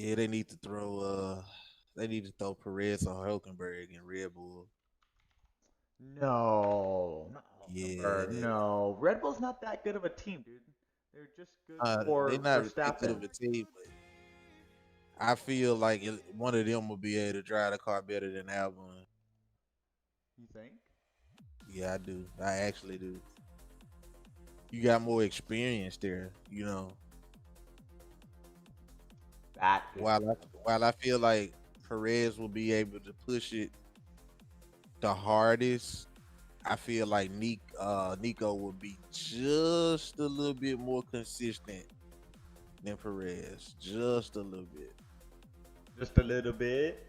Yeah, they need to throw Perez or Hulkenberg in Red Bull. No, not Hulkenberg. Yeah, No, Red Bull's not that good of a team, dude. They're just good they're for not that good Verstappen. of a team, but I feel like one of them will be able to drive the car better than Albon. You think? Yeah, I do. I actually do. You got more experience there, you know. That is While I true. while I feel like Perez will be able to push it the hardest, I feel like Nico will be just a little bit more consistent than Perez, just a little bit. Just a little bit.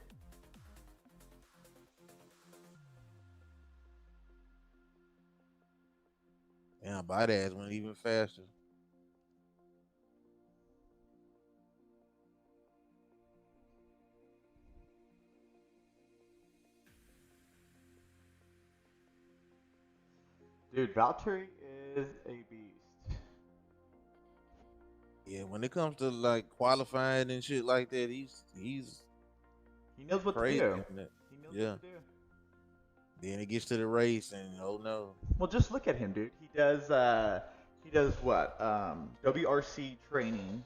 Yeah, Badass went even faster. Dude, Valtteri is a beast. Yeah, when it comes to like qualifying and shit like that, he's He knows what to crazy do. in that. He knows what Yeah. to do. Then it gets to the race and oh no. Well, just look at him, dude. He does what? WRC training.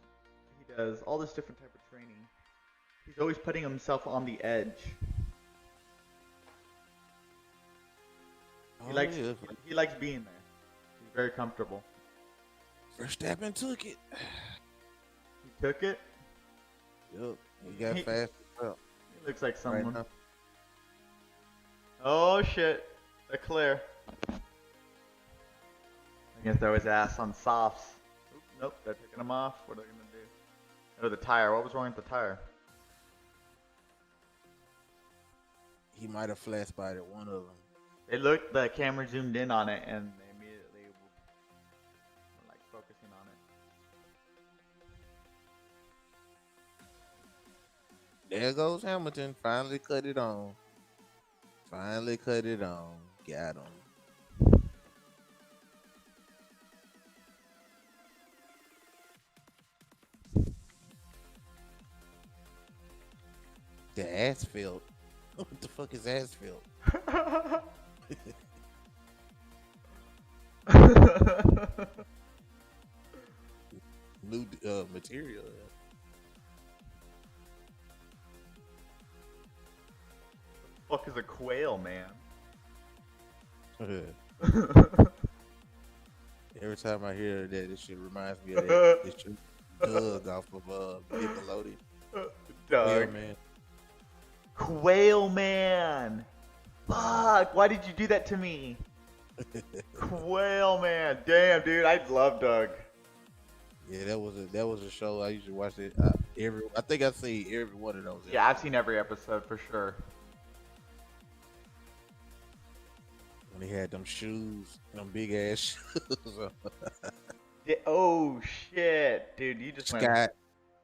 He does all this different type of training. He's always putting himself on the edge. He Oh likes yeah. he likes being there. He's very comfortable. Verstappen took it. He took it. Yep. He got He, fast as well he looks like right someone. now. Oh shit. Leclerc. I guess throw his ass on softs. Oop, nope, they're taking him off. What are they gonna do? Oh, the tire. What was wrong with the tire? He might have flat spotted one of them. It looked, the camera zoomed in on it and they immediately were like focusing on it. There goes Hamilton. Finally cut it on. Finally cut it on. Got him. The asphalt. What the fuck is asphalt? New material. Fuck is a quail, man? Every time I hear that, this shit reminds me of that. This shit Doug off of Nickelodeon. Well, Doug. man. Quail man. Fuck, why did you do that to me? Quail man. Damn, dude, I love Doug. Yeah, that was a show I used to watch it every. I think I see every one of those Yeah, I've episodes seen every episode for sure. when he had them shoes, them big ass shoes. Oh shit, dude, you just went.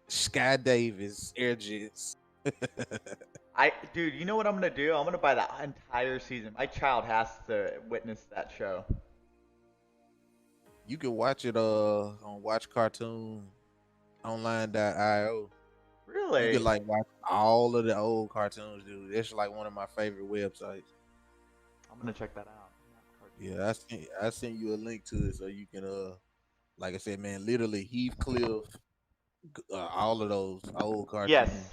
Sky Davis Air Jets. Dude, you know what I'm gonna do? I'm gonna buy the entire season. My child has to witness that show. You can watch it on Watch Cartoon Online.io. You can Really? like watch all of the old cartoons, dude. It's like one of my favorite websites. I'm gonna check that out. Yeah, I sent you a link to it so you can like I said, man, literally Heathcliff, all of those old Yes. cartoons.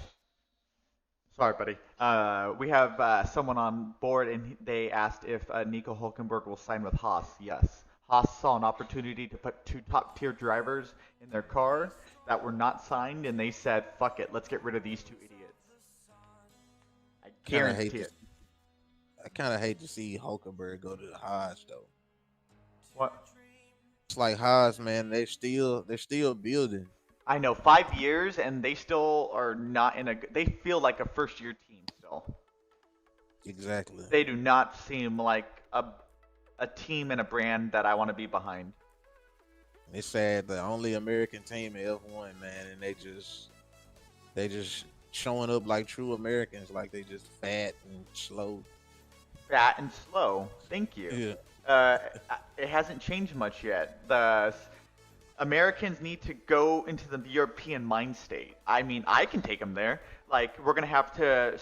Sorry, buddy. We have someone on board, and they asked if Nico Hulkenberg will sign with Haas. Yes. Haas saw an opportunity to put two top-tier drivers in their car that were not signed, and they said, "Fuck it, let's get rid of these two idiots." I Kind of hate guarantee to, it. I kind of hate to see Hulkenberg go to the Haas though. What? It's like Haas, man. They're still building. I know, 5 years, and they still are not in a. They feel like a first-year team still. Exactly. They do not seem like a team and a brand that I want to be behind. It's sad the only American team in F1, man, and they just showing up like true Americans, like they just fat and slow. Fat and slow. Thank you. Yeah. Uh, it hasn't changed much yet. The Americans need to go into the European mind state. I mean, I can take them there. Like, we're going to have to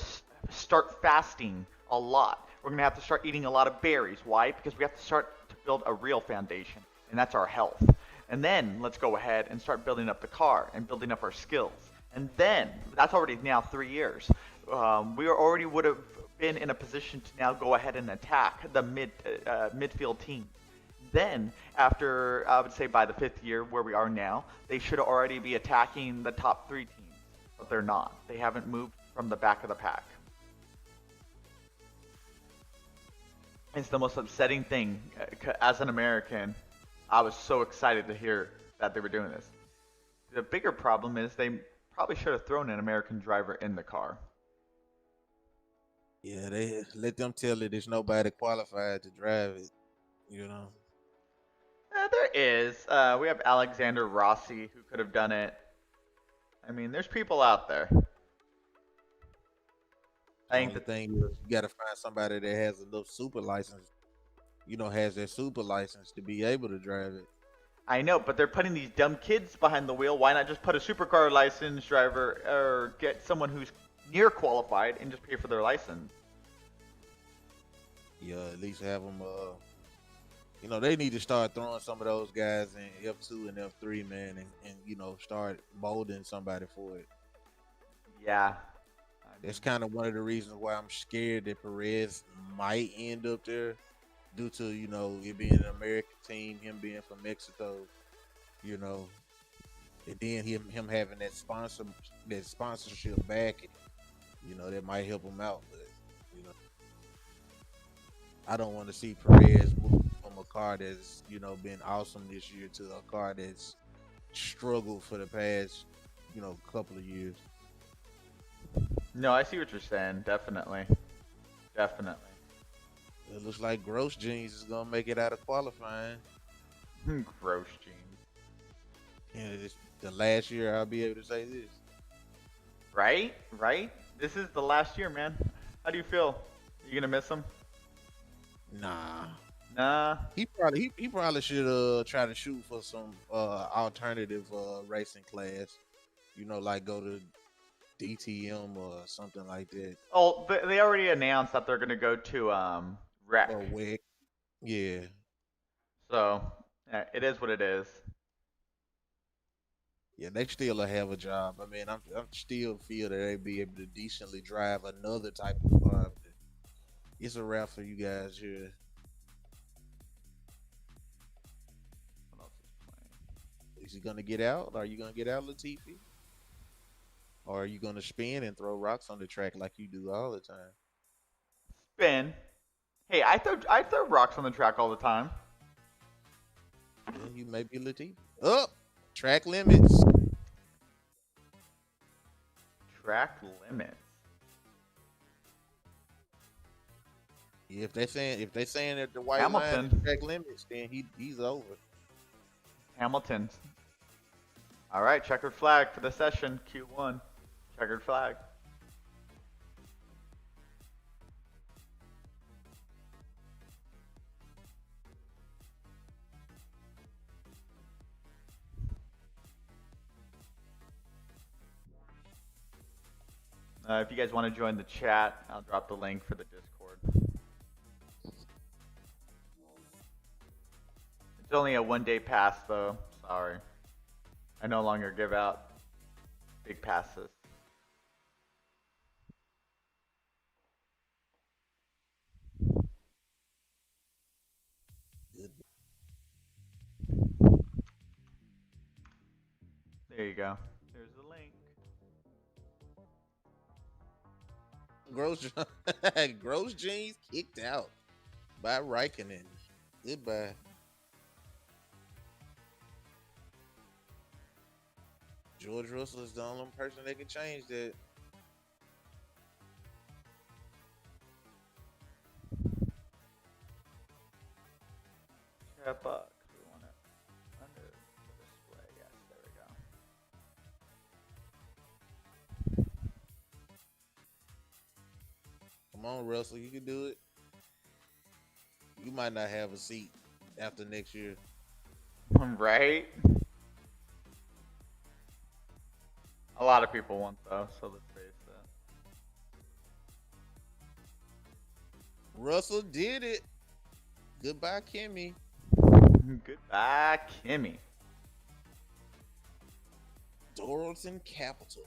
start fasting a lot. We're going to have to start eating a lot of berries. Why? Because we have to start to build a real foundation, and that's our health. And then let's go ahead and start building up the car and building up our skills. And then, that's already now 3 years. We already would have been in a position to now go ahead and attack the midfield team. Then, after I would say by the 5th year, where we are now, they should already be attacking the top 3 teams, but they're not. They haven't moved from the back of the pack. It's the most upsetting thing. As an American, I was so excited to hear that they were doing this. The bigger problem is they probably should have thrown an American driver in the car. Yeah, they let them tell it. There's nobody qualified to drive it. You know. There is. We have Alexander Rossi who could have done it. I mean, there's people out there. The I think only that thing is you got to find somebody that has enough super license. Has that super license to be able to drive it. I know, but they're putting these dumb kids behind the wheel. Why not just put a supercar license driver or get someone who's near qualified and just pay for their license? Yeah, at least have them. They need to start throwing some of those guys in F2 and F3, man, and start molding somebody for it. Yeah. That's kind of one of the reasons why I'm scared that Perez might end up there, due to it being an American team, him being from Mexico, and then him having that sponsorship backing, that might help him out. But I don't want to see Perez move from a car that's been awesome this year to a car that's struggled for the past couple of years. No, I see what you're saying. Definitely. Definitely. It looks like Gross Jeans is gonna make it out of qualifying. Gross jeans. And it's the last year I'll be able to say this. Right? Right? This is the last year, man. How do you feel? You gonna miss him? Nah. Nah. He probably should try to shoot for some alternative racing class. Like go to DTM or something like that. Oh, they already announced that they're gonna go to Rec. Or WEC. Yeah. So it is what it is. Yeah, they still have a job. I mean, I'm still feel that they'd be able to decently drive another type of car. It's a wrap for you guys here. What else is playing? Is he gonna get out? Are you gonna get out, Latifi? Or are you gonna spin and throw rocks on the track like you do all the time? Spin. Hey, I throw rocks on the track all the time. Yeah, you may be Latifi. Up, track limits. Track limits. Yeah, if they saying that the white Hamilton. line is track limits, then he's over. Hamilton. All right, checkered flag for the session. Q1. Checkered flag. If you guys want to join the chat, I'll drop the link for the Discord. It's only a 1-day pass, though. Sorry. I no longer give out big passes. There you go. Here's the link. Gross Jeans kicked out by Raikkonen. Goodbye. George Russell is the only person that can change that. Step up. We want it under the display. Yes, there we go. Come on, Russell, you can do it. You might not have a seat after next year. Right? A lot of people want those, so let's face Russell did it. Goodbye, Kimmy. it. Goodbye, Kimmy. Doralton Capital.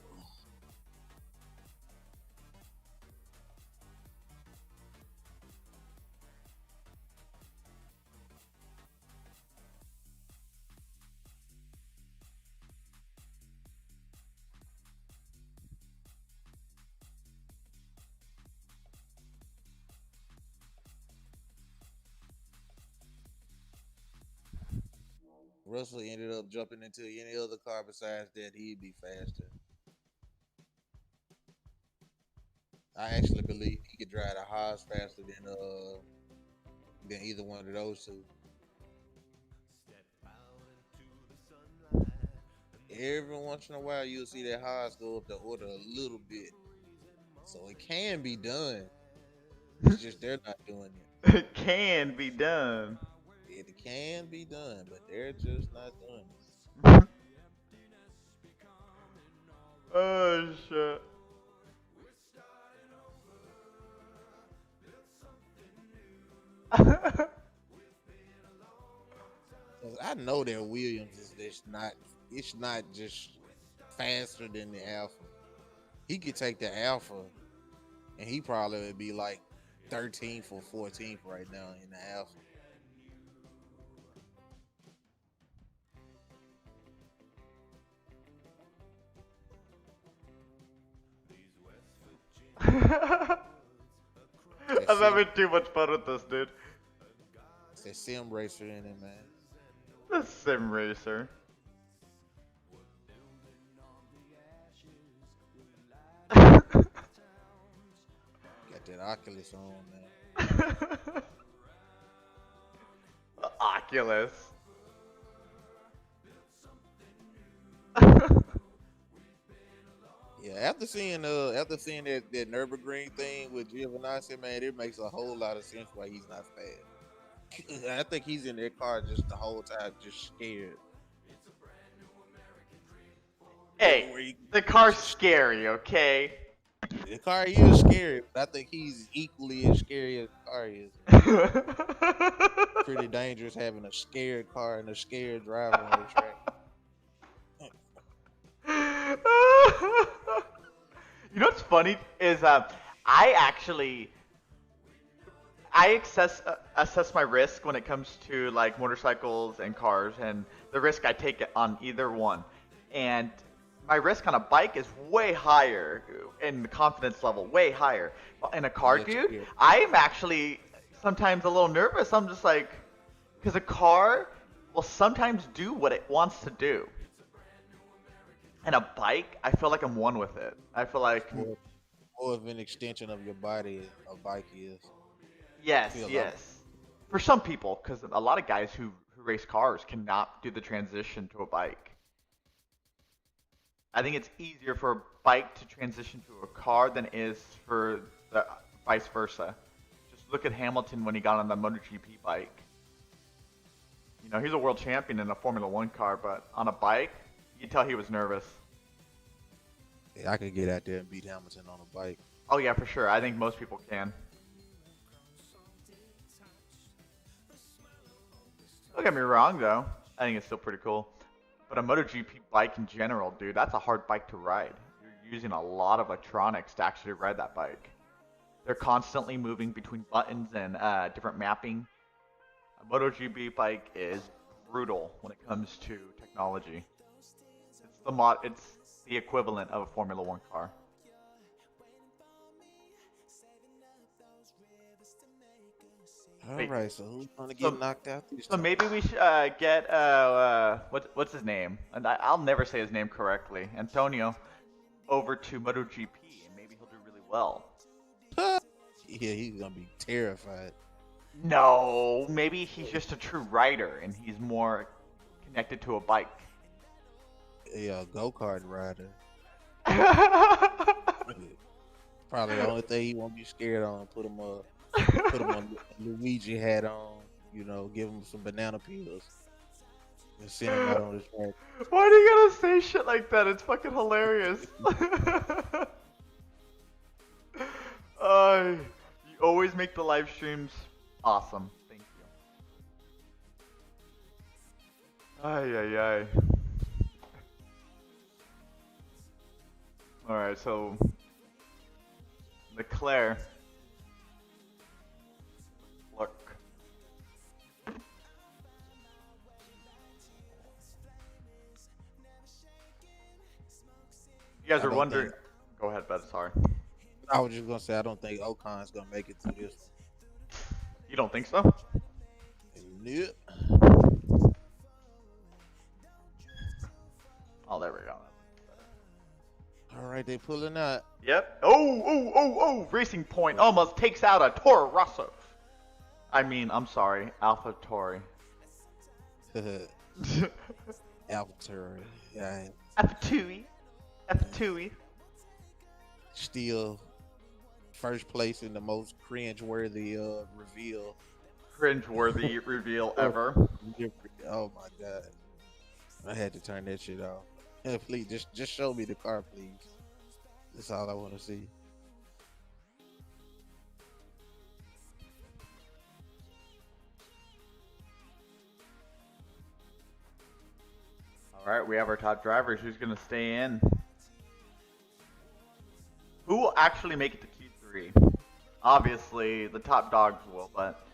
Russell ended up jumping into any other car besides that, he'd be faster. I actually believe he could drive the Haas faster than either one of those two. Every once in a while, you'll see that Haas go up the order a little bit, so it can be done. It's just they're not doing it. It can be done. It can be done, but they're just not doing it. Oh shit. I know that Williams is just not. It's not just faster than the Alpha. He could take the Alpha, and he probably would be like 13th or 14th right now in the Alpha. I'm having too much fun with this, dude. It's that sim racer in it, man. The sim racer. Got that Oculus on, man. Oculus. Yeah, after seeing that Nürburgring thing with Giovinazzi, man, it makes a whole lot of sense why he's not fast. I think he's in that car just the whole time, just scared. Hey, the car's scary, okay? The car is scary, but I think he's equally as scary as the car is. Pretty dangerous having a scared car and a scared driver on the track. You know what's funny is I assess my risk when it comes to like motorcycles and cars and the risk I take on either one. And my risk on a bike is way higher in the confidence level, way higher. In a car, dude, I'm actually sometimes a little nervous. I'm just like, because a car will sometimes do what it wants to do. And a bike, I feel like I'm one with it. I feel like, More of an extension of your body, a bike is. yes, Feel like yes. For some people, because a lot of guys who race cars cannot do the transition to a bike. I think it's easier for a bike to transition to a car than it is for the vice versa. Just look at Hamilton when he got on the MotoGP bike. You know, he's a world champion in a Formula One car, but on a bike, you can tell he was nervous. I could get out there and beat Hamilton on a bike. Oh yeah, for sure. I think most people can. Don't get me wrong, though. I think it's still pretty cool. But a MotoGP bike in general, dude, that's a hard bike to ride. You're using a lot of electronics to actually ride that bike. They're constantly moving between buttons and different mapping. A MotoGP bike is brutal when it comes to technology. It's the equivalent of a Formula One car. All Wait, right, so who's gonna so get knocked out this so time? maybe we should get what's his name? And I'll never say his name correctly. Antonio over to MotoGP, and maybe he'll do really well. Yeah, he's gonna be terrified. No, maybe he's just a true rider, and he's more connected to a bike. Yeah, go-kart rider. Probably the only thing he won't be scared on. Put him a Luigi hat on. You know, give him some banana peels. and send him out on the track. Why do you gotta say shit like that? It's fucking hilarious. You always make the live streams awesome. Thank you. Ay, ay, ay. Alright, so Leclerc. Look. You guys I are don't wondering. think. Go ahead, bud. Sorry. I was just gonna say I don't think Ocon's gonna make it through this You don't think so? one. Nope. Oh, there we go. All right, they pulling out. Yep. Oh! Racing Point almost takes out a Toro Rosso. I mean, I'm sorry, Alpha Tori. Alter. Yeah, F2E. F2E. still first place in the most cringe-worthy reveal. Cringe-worthy reveal ever. Oh my god! I had to turn that shit off. Please, just show me the car, please. That's all I want to see. All right, we have our top drivers. Who's gonna stay in? Who will actually make it to Q3? Obviously, the top dogs will, but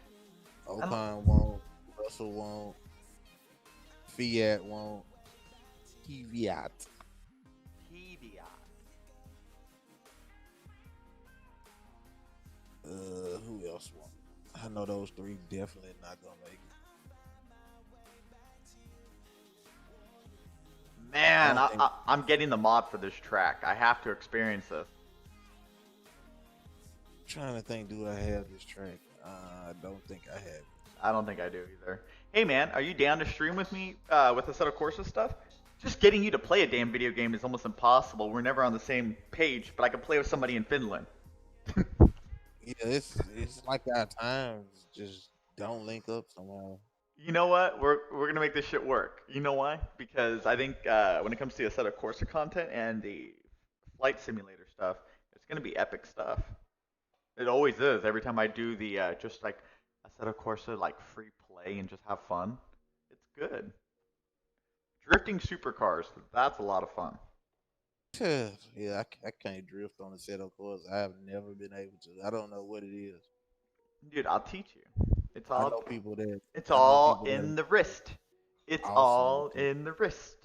Ocon won't. Russell won't. Fiat won't. Kvyat. Who else won't? I know those three definitely not gonna make it. Man, I don't think- I'm getting the mod for this track. I have to experience this. I'm trying to think, do I have this track? I don't think I have it. I don't think I do either. Hey man, are you down to stream with me with a set of courses stuff? Just getting you to play a damn video game is almost impossible. We're never on the same page, but I can play with somebody in Finland. Yeah, it's like our times just don't link up somehow. You know what? We're gonna make this shit work. You know why? Because I think when it comes to a set of Corsa content and the flight simulator stuff, it's gonna be epic stuff. It always is. Every time I do the just like a set of Corsa like free play and just have fun, it's good. Drifting supercars, that's a lot of fun. Yeah, I can't drift on a set of course. I have never been able to. I don't know what it is. Dude, I'll teach you. It's I all know people that it's I know all people that in are the wrist. It's awesome all with it. in the wrist.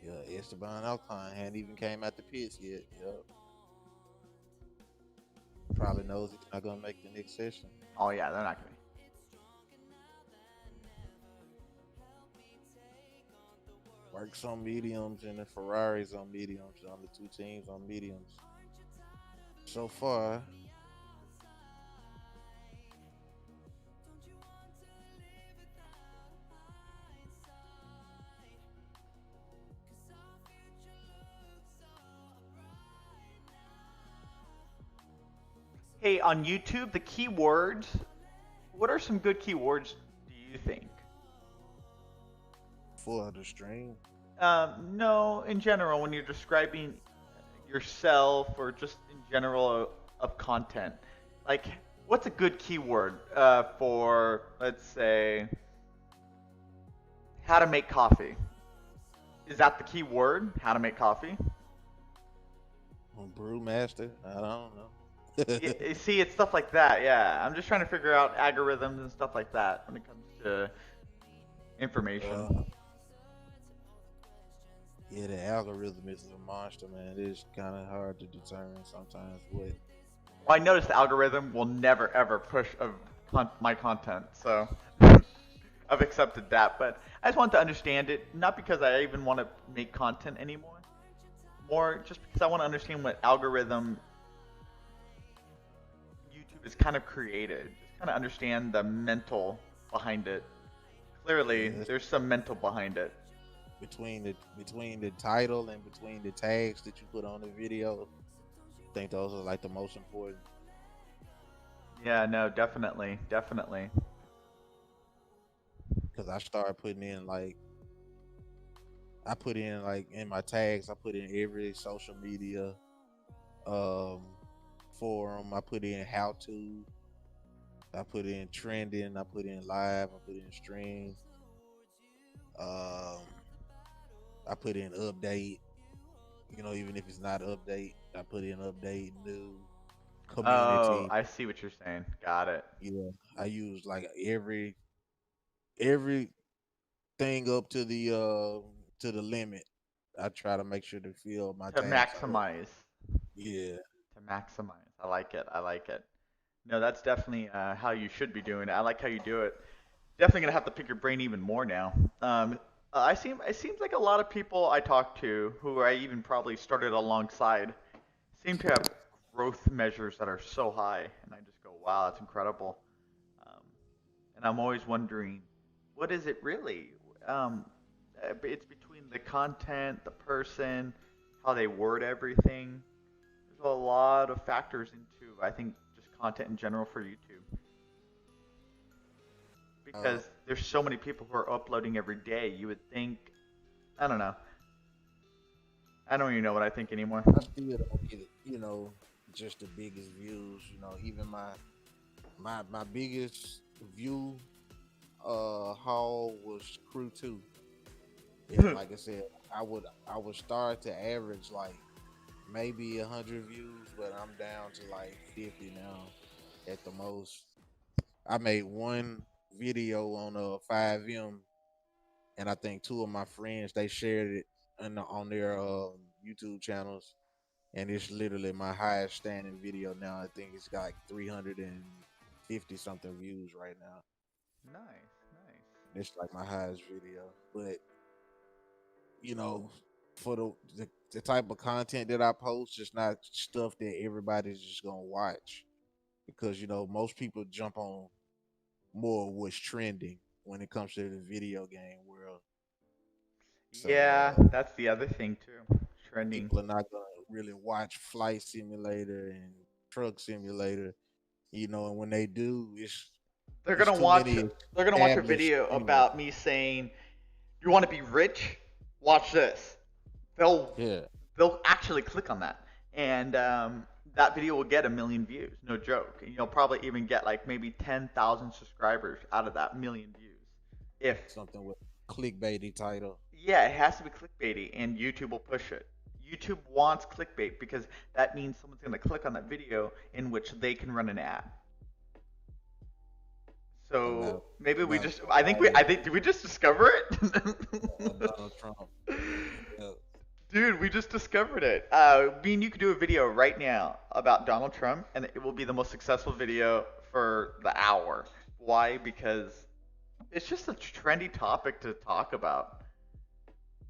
Yeah, Esteban Alcon hadn't even came out the pits yet. Yep. Probably knows he's not gonna make the next session. Oh yeah, they're not gonna. Works on mediums and the Ferraris on mediums. On the two teams on mediums. So far, Hey, on YouTube, the keywords. What are some good keywords? Do you think? for the stream. No, in general, when you're describing yourself or just in general of content, like what's a good keyword for, let's say, how to make coffee? Is that the key word? How to make coffee? Brewmaster. I don't know. See, it's stuff like that. Yeah, I'm just trying to figure out algorithms and stuff like that when it comes to information. Yeah, the algorithm is a monster, man. It's kind of hard to determine sometimes what. Well, I noticed the algorithm will never ever push my content, so I've accepted that. But I just want to understand it, not because I even want to make content anymore, more just because I want to understand what algorithm YouTube is kind of created. Just kind of understand the mental behind it. Clearly, there's some mental behind it. Between the title and between the tags that you put on the video, think those are like the most important. Yeah, no, definitely, definitely. Because I started putting in like I put in like in my tags, I put in every social media um forum, I put in how to, I put in trending, I put in live, I put in stream, um I put in update, even if it's not update, I put in update, new, Oh, community. I see what you're saying. Got it. Yeah. I use like everything up to the limit. I try to make sure to fill my To tags up. maximize. Yeah. To maximize. I like it. I like it. No, that's definitely how you should be doing it. I like how you do it. Definitely gonna have to pick your brain even more now. It seems like a lot of people I talk to, who I even probably started alongside, seem to have growth measures that are so high, and I just go, wow, that's incredible. Um, and I'm always wondering, what is it really? It's between the content, the person, how they word everything. There's a lot of factors into, I think, just content in general for YouTube. Uh, Because there's so many people who are uploading every day. You would think, I don't know. I don't even know what I think anymore. I still don't get it, just the biggest views, even my biggest view haul was crew 2. And like I said, I would start to average like maybe 100 views, but I'm down to like 50 now at the most. I made one video on 5M, and I think two of my friends they shared it on their YouTube channels, and it's literally my highest standing video now. I think it's got like 350 something views right now. Nice, nice. It's like my highest video, but you know, for the type of content that I post, it's not stuff that everybody's just gonna watch because most people jump on more of what's trending when it comes to the video game world. So Yeah, that's the other thing too. Trending. people are not gonna really watch Flight Simulator and Truck Simulator, and when they do, They're it's gonna too watch. many They're gonna watch a established video streamers. about me saying, "You want to be rich? Watch this." They'll Yeah, they'll actually click on that, and that video will get 1 million views. No joke. And you'll probably even get like maybe 10,000 subscribers out of that 1 million views. If something with clickbaity title. Yeah, it has to be clickbaity, and YouTube will push it. YouTube wants clickbait because that means someone's going to click on that video in which they can run an ad. So So maybe we now just, I think, did we just discover it? Donald Trump. Yeah, Dude, we just discovered it. Me and you could do a video right now about Donald Trump, and it will be the most successful video for the hour. Why? Because it's just a trendy topic to talk about.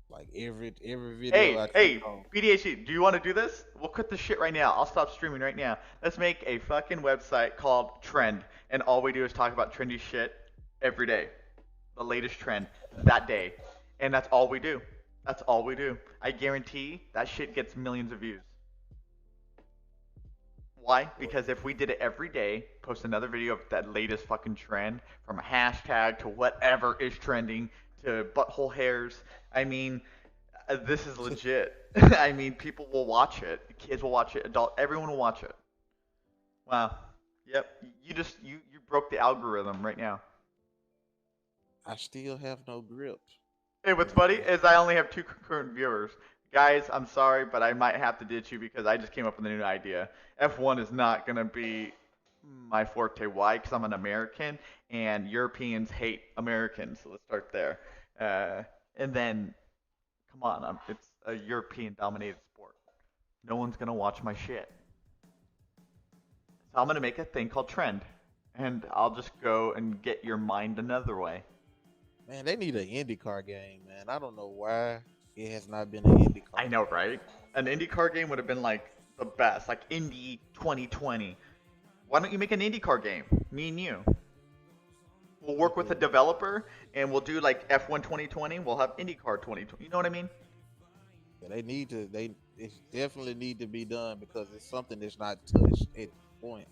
like every video Hey, I click hey, on. BDHD, do you want to do this? We'll quit this shit right now. I'll stop streaming right now. Let's make a fucking website called Trend, and all we do is talk about trendy shit every day. The latest trend that day. And that's all we do. That's all we do. I guarantee that shit gets millions of views. Why? Because if we did it every day, post another video of that latest fucking trend, from a hashtag to whatever is trending to butthole hairs, I mean, this is legit. I mean, people will watch it. Kids will watch it. Everyone will watch it. Wow. Yep. You broke the algorithm right now. I still have no grip. Hey, what's funny is I only have 2 concurrent viewers. Guys, I'm sorry, but I might have to ditch you because I just came up with a new idea. F1 is not gonna be my forte. Why? Because I'm an American, and Europeans hate Americans. So let's start there. And then, come on, it's a European-dominated sport. No one's gonna watch my shit. So I'm gonna make a thing called Trend, and I'll just go and get your mind another way. Man, they need an IndyCar game, man. I don't know why it has not been an I IndyCar know, game. right? An IndyCar game would have been like the best, like Indy 2020. Why don't you make an IndyCar game? Me and you. We'll work with a Okay. developer and we'll do like F1 2020. We'll have IndyCar 2020. You know what I mean? Yeah, they need to. it definitely need to be done because it's something that's not touched at this point.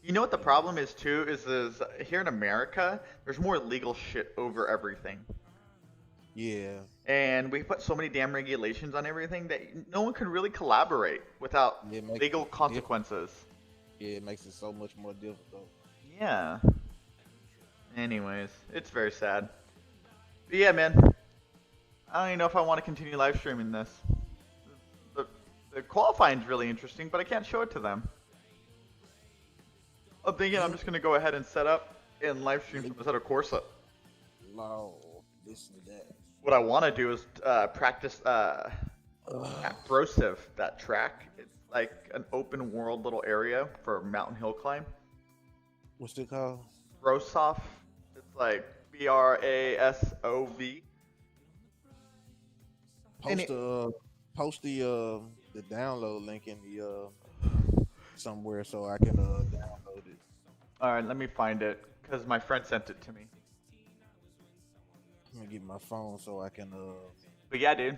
You know what the You know. problem is too is here in America, there's more legal shit over everything. Yeah. And we put so many damn regulations on everything that no one can really collaborate without Yeah, it makes legal it difficult. consequences. Yeah, it makes it so much more difficult. Yeah. Anyways, it's very sad. But yeah, man, I don't even know if I want to continue live streaming this. The, the qualifying is really interesting, but I can't show it to them. I'm thinking I'm Yeah. just gonna go ahead and set up and live stream from Leave this other Corsa. law. This and that. What I want to do is practice Ugh. at Brosiv, that track. It's like an open world little area for mountain hill climb. What's it called? Brosov. It's like Brasov. And Post it, the post the download link in the somewhere so I can download it. all right, let me find it because my friend sent it to me. I'm gonna get my phone so I can But yeah, dude,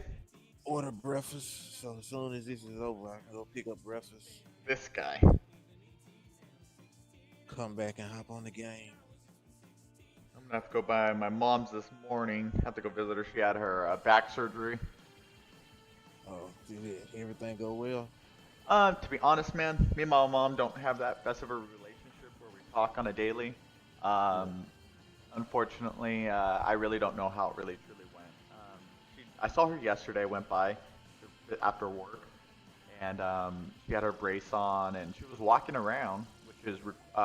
order breakfast. So as soon as this is over, I can go pick up breakfast, this guy. come back and hop on the game. I'm gonna have to go by my mom's this morning. Have to go visit her. She had her back surgery. Oh, did everything go well? To be honest, man, me and my mom don't have that best of a relationship where we talk on a daily. Yeah. Um, unfortunately, I really don't know how it really truly went. I saw her yesterday. Went by after work, and she had her brace on, and she was walking around, which is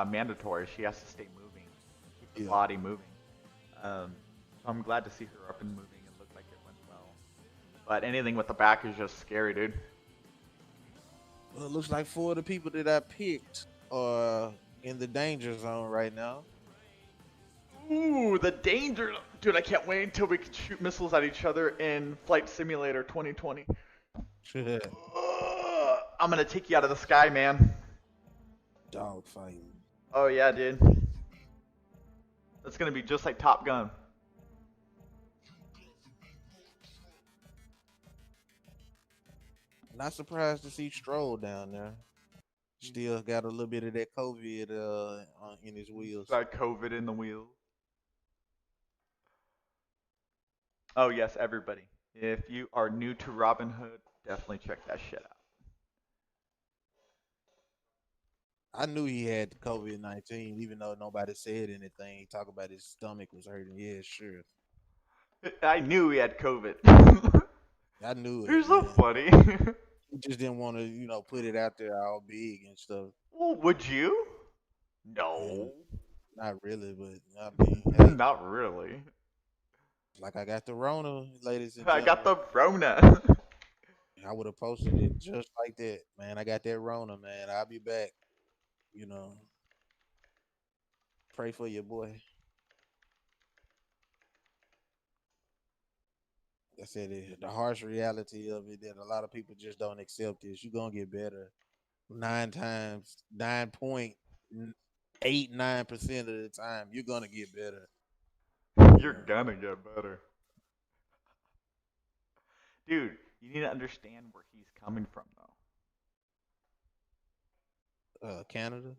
mandatory. She has to stay moving, keep the Yeah. body moving. So I'm glad to see her up and moving and look like it went well. But anything with the back is just scary, dude. Well, it looks like four of the people that I picked are in the danger zone right now. Ooh, the danger. Dude, I can't wait until we can shoot missiles at each other in Flight Simulator 2020. I'm gonna take you out of the sky, man. Dog fighting. Oh, yeah, dude. That's gonna be just like Top Gun. Not surprised to see Stroll down there. Still got a little bit of that COVID in his wheels. Got COVID in the wheel. Oh, yes, everybody. If you are new to Robinhood, definitely check that shit I knew he had COVID-19, even though nobody said anything. He talked about his stomach was hurting. Yeah, sure. out. I knew he had COVID. I knew it, You're so man. funny. He just didn't want to, put it out there all big and stuff. Well, would you? And No. not really, but I mean, hey, Not really. like I got the Rona, ladies and I got gentlemen. the Rona. I would have posted it just like that, man. I got that Rona, man. I'll be back. You know, pray for your boy. I said it, the harsh reality of it that a lot of people just don't accept is you're gonna get better. 9 times, 9.89% of the time, you're gonna get better. You You're know, gonna get better. Dude, you need to understand where he's coming from, though. Canada.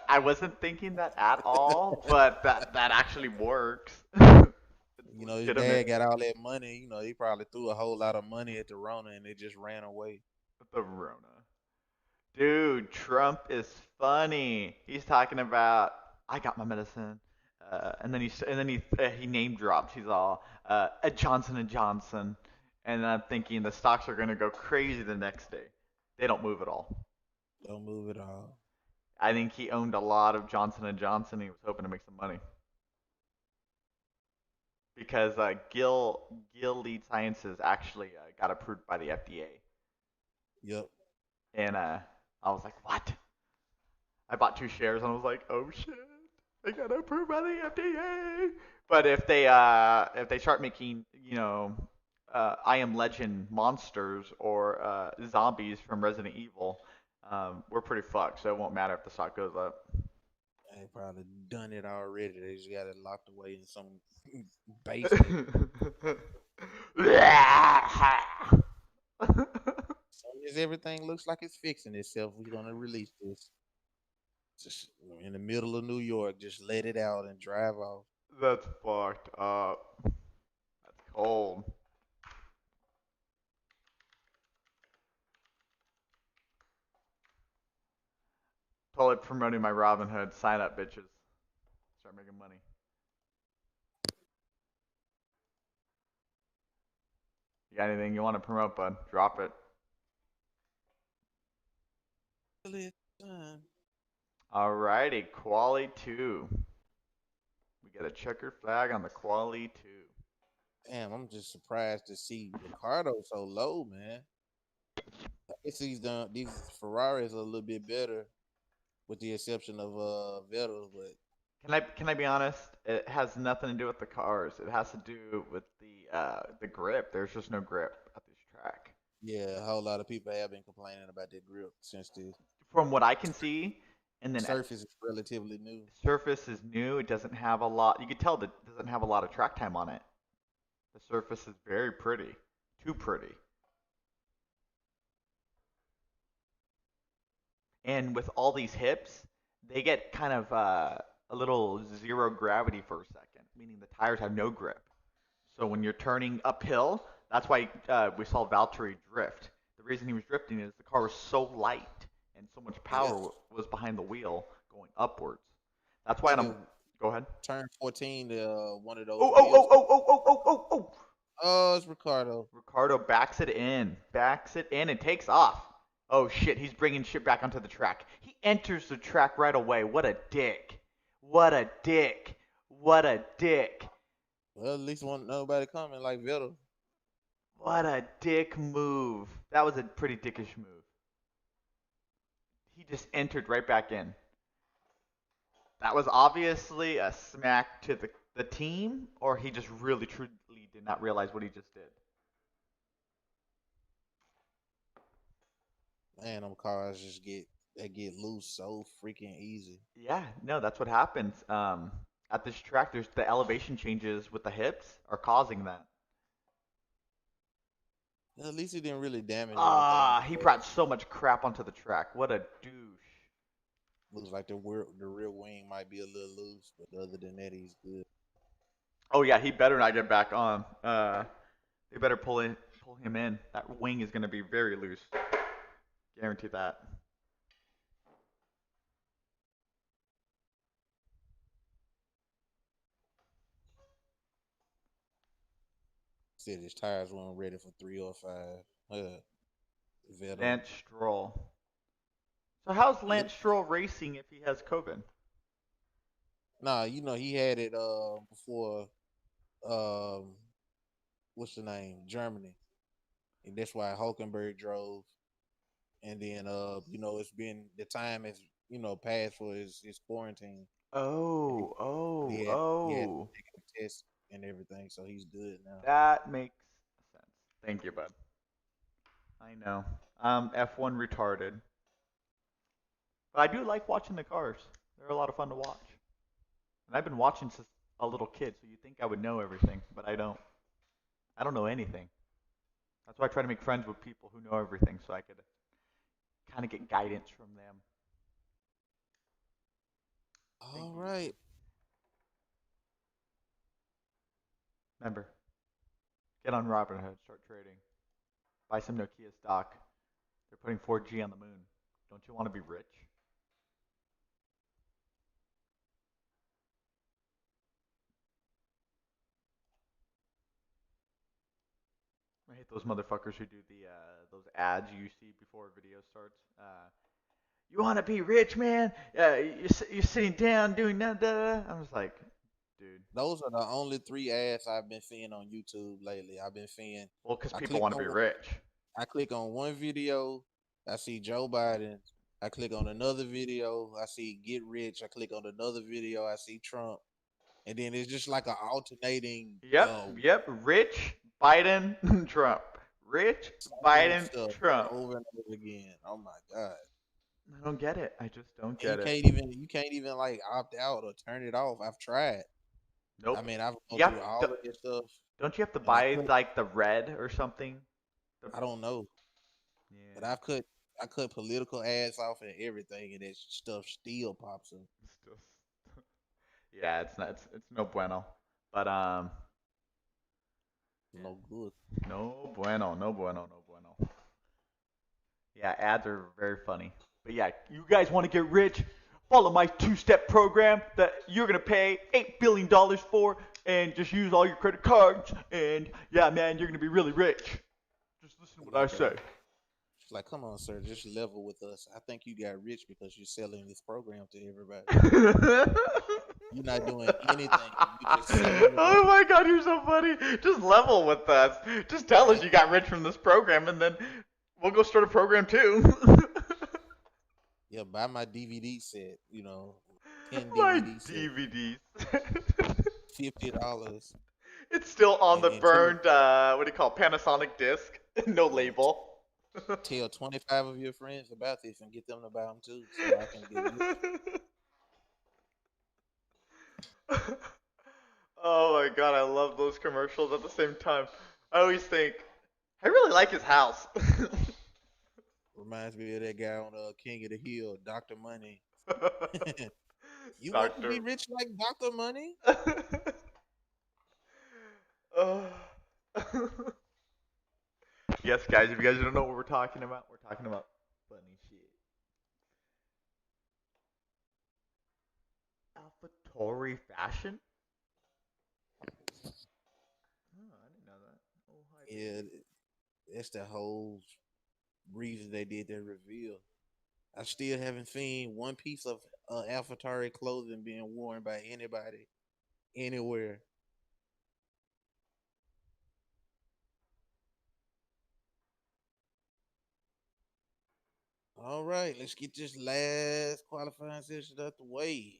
I wasn't thinking that at all, but that actually works. It's His dad legitimate. got all that money. He probably threw a whole lot of money at the Rona and it just ran away. The Rona. Dude, Trump is funny. He's talking about I got my medicine, and then he name drops. He's all at Johnson and Johnson, and I'm thinking the stocks are gonna go crazy the next day. They don't move at all. Don't move it all. I think he owned a lot of Johnson and Johnson. He was hoping to make some money because Gill Lead Sciences actually got approved by the FDA, Yep. and I was like, what? I bought 2 shares and I was like, oh shit, they got approved by the FDA. But if they start making I Am Legend monsters or zombies from Resident Evil, we're pretty fucked. So it won't matter if the stock goes up. They probably done it already. They just got it locked away in some basement. As soon as everything looks like it's fixing itself, we're gonna release this. Just in the middle of New York, just let it out and drive off. That's fucked up. That's cold. Totally promoting my Robinhood. Sign up, bitches. Start making money. You got anything you want to promote, bud? Drop it. Alrighty, quali 2. We got a checker flag on the quali 2. Damn, I'm just surprised to see Ricardo so low, man. I guess these Ferraris are a little bit better, with the exception of Vettel, but Can I be honest? It has nothing to do with the cars. It has to do with the grip. There's just no grip at this track. yeah, a whole lot of people have been complaining about that grip since the From what I can see, and then surface is relatively new. surface is new. It doesn't have a lot. You can tell that it doesn't have a lot of track time on it. The surface is very pretty, too pretty. And with all these hips, they get kind of a little zero gravity for a second, meaning the tires have no grip. So when you're turning uphill, that's why we saw Valtteri drift. The reason he was drifting is the car was so light and so much Yeah, power was behind the wheel going upwards. That's I why think I'm. it Go ahead. turned 14. One of those Oh, oh, wheels. oh, oh, oh, oh, oh, oh, oh. Oh, it's Ricardo. Ricardo backs it in, and takes off. Oh shit, he's bringing shit back onto the track. He enters the track right away. What a dick. What a dick. What a dick. Well, at least one nobody coming like Vettel. What a dick move. That was a pretty dickish move. He just entered right back in. That was obviously a smack to the team, or he just really truly did not realize what he just did. Man, them cars just get loose so freaking easy. Yeah, no, that's what happens. At this track, there's the elevation changes with the hips are causing that. At least he didn't really damage anything. Ah, he brought so much crap onto the track. What a douche. Looks like the rear wing might be a little loose, but other than that, he's good. Oh yeah, he better not get back on. They better pull him in. That wing is gonna be very loose. Guarantee that. Said his tires weren't ready for 305. Vettel. Lance Stroll. So how's Look, Lance Stroll racing if he has COVID? nah, he had it before what's the name? Germany. And that's why Hulkenberg drove. And then it's been the time has, passed for his quarantine. Oh, He oh, had oh. taken a test and everything, so he's good now. That makes sense. Thank you, bud. I know. F1 retarded. But I do like watching the cars. They're a lot of fun to watch. And I've been watching since a little kid, so you'd think I would know everything, but I don't. I don't know anything. That's why I try to make friends with people who know everything so I could kind of get guidance from them. Thank All you. right. Remember, get on Robinhood, start trading, buy some Nokia stock. They're putting 4G on the moon. Don't you want to be rich? I hate those motherfuckers who do those ads you see before a video starts. You want to be rich, man? You're sitting down doing that. I'm just like, dude. Those are the only three ads I've been seeing on YouTube lately. I've been seeing. Well, because I people click want to on be rich. I click on one video, I see Joe Biden. I click on another video, I see get rich. I click on another video, I see Trump. And then it's just like an alternating Yep. Rich, Biden, Trump. Rich, same Biden, stuff Trump. over and over again. Oh my God. I don't get it. I just don't And get it. you can't even like opt out or turn it off. I've tried. I Nope. mean, I've gone You have through all to, of this stuff, don't you have to and I buy could. like the red or something? The, I don't know, but yeah. I cut political ads off and everything, and that stuff still pops up. It's just yeah, it's not it's no bueno. But No good. no bueno, no bueno, no bueno. Yeah, ads are very funny. But yeah, you guys want to get rich? Follow my two-step program that you're gonna pay $8 billion for, and just use all your credit cards. And yeah, man, you're gonna be really rich. Just listen to I'm what I like, say. she's like, come on, sir, just level with us. I think you got rich because you're selling this program to everybody. You're not doing anything. You're just selling the Oh program. my god, you're so funny. Just level with us. Just tell us Like, you got rich from this program, and then we'll go start a program too. yeah, buy my DVD set. 10 My DVD set, DVDs. $50, It's still on and the then tell burned, what do you call it, Panasonic disc? No yeah, label. 25 of your friends about this and get them to buy them too, so I can get rich. Oh my god, I love those commercials at the same time. I always think, I really like his house. Reminds me of that guy on King of the Hill, Doctor Money. You want to be Doctor. rich like Doctor Money? Uh, yes, guys, if you guys don't know what we're talking about, we're talking about funny shit. AlphaTauri fashion? Oh, I didn't know that. Oh, hi, baby. Yeah, that's the whole reason they did that reveal. I still haven't seen one piece of AlphaTauri clothing being worn by anybody anywhere. All right, let's get this last qualifying session out the way.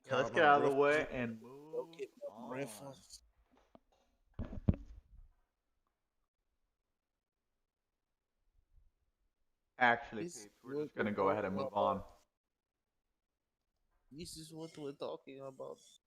Yeah, let's Call get my out of the breakfast. way and Go move get my on. breakfast. Actually, This is peeps, we're what just we're gonna go ahead talking and move about. on. This is what we're talking about.